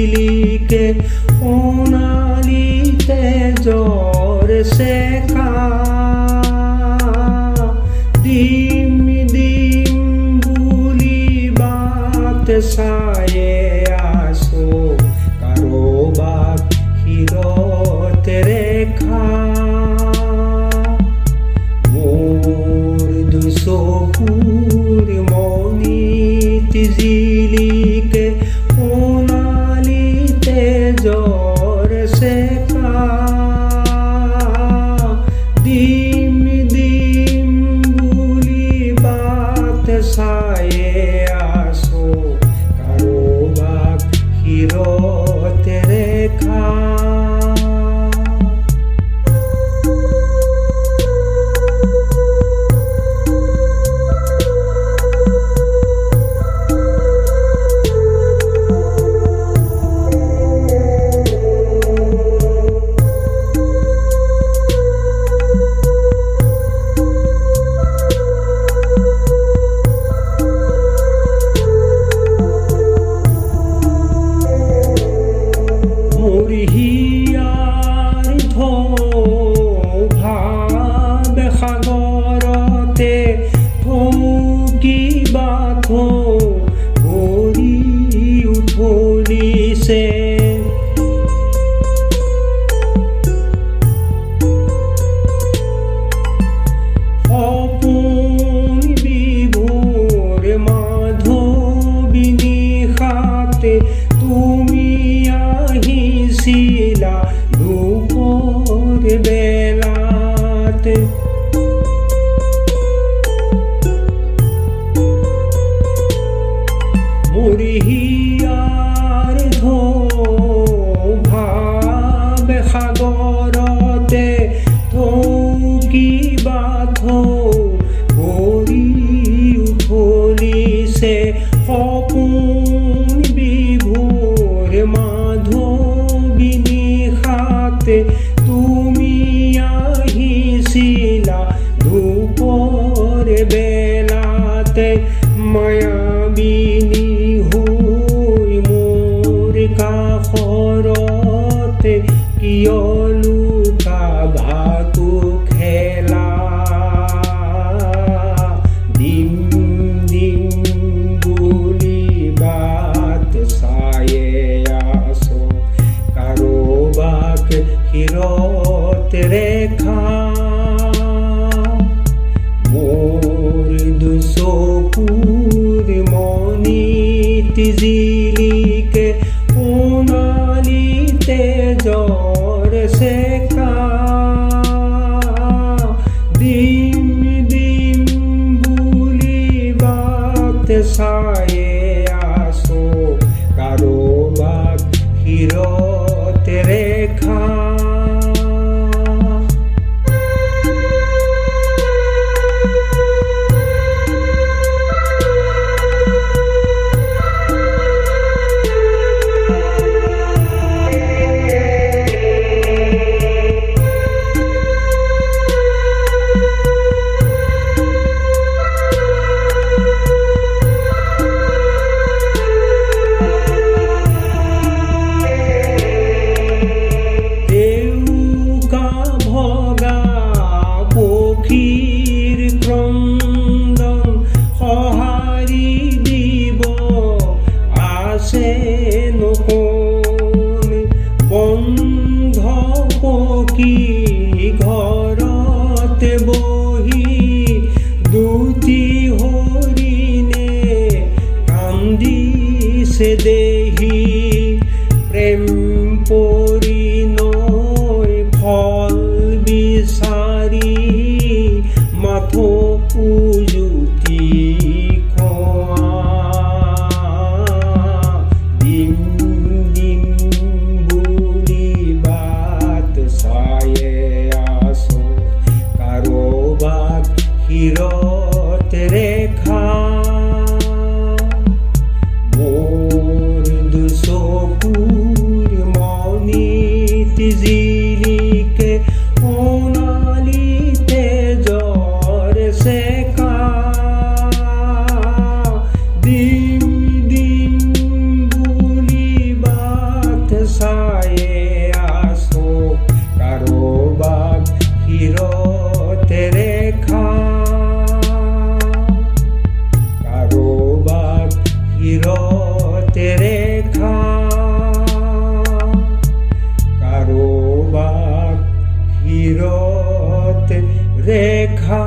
জিলিকে সোণালীতে জ্বৰ চেকা দিম দিম বুলি বাট চায়ে আছো কাৰোবাক শিৰত ৰেখা মোৰ দুচকুৰ মণিত জিলিকে সোণালীতে জ্বৰ চেকা দিম দিম বুলি বাট চায়ে আছো কাৰোবাক শিৰত ৰেখা হিয়াৰ ভাৱ সাগৰতে কিবা ভৰি উঠলিছে সপোন বিভোৰ মাধৱী নিশাতে তুমি আহিছিলা দুপৰ বেলাতে মোৰ হিয়াৰ ভাৱ সাগৰতে কিবা ভৰি উঠলিছে সপোন বিভোৰ মাধৱী নিশাতে তুমি আহিছিলা দুপৰ বেলাতে মায়াবিনী হৈ মোৰ কাষৰতে কিয় লুকা ভাকু খেলা দিম দিম বুলি বাট চায়ে আছো কাৰোবাক শিৰত ৰেখা মোৰ দুচকুৰ মণিত জিলিকে সোণালীতে জ্বৰ চেকা দিম দিম বুলি বাট চায়ে আছো কাৰোবাক শিৰত ৰেখা रेखा